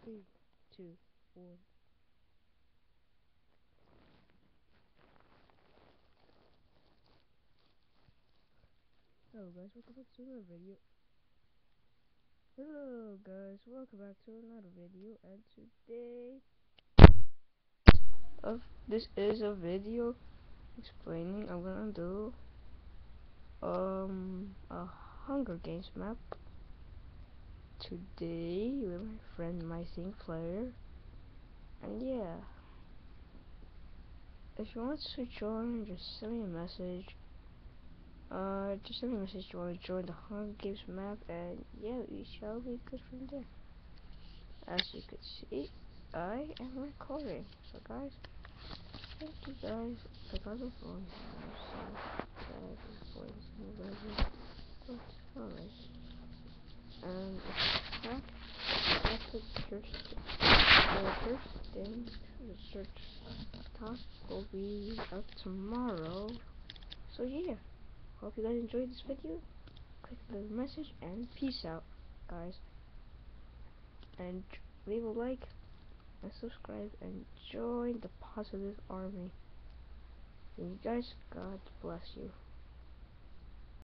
Three, two, one. Hello guys, welcome back to another video. Hello guys, welcome back to another video, and today this is a video explaining I'm gonna do a Hunger Games map today with my friend MyThinkPlayer. And yeah, if you want to join, just send me a message. Just send me a message if you want to join the Hunger Games map, and yeah, we shall be good from there. As you can see, I am recording. So guys, thank you guys. I got the phone. And the first thing, the search task will be out tomorrow. So yeah, hope you guys enjoyed this video. Click the message and peace out, guys. And leave a like and subscribe and join the positive army. And you guys, God bless you.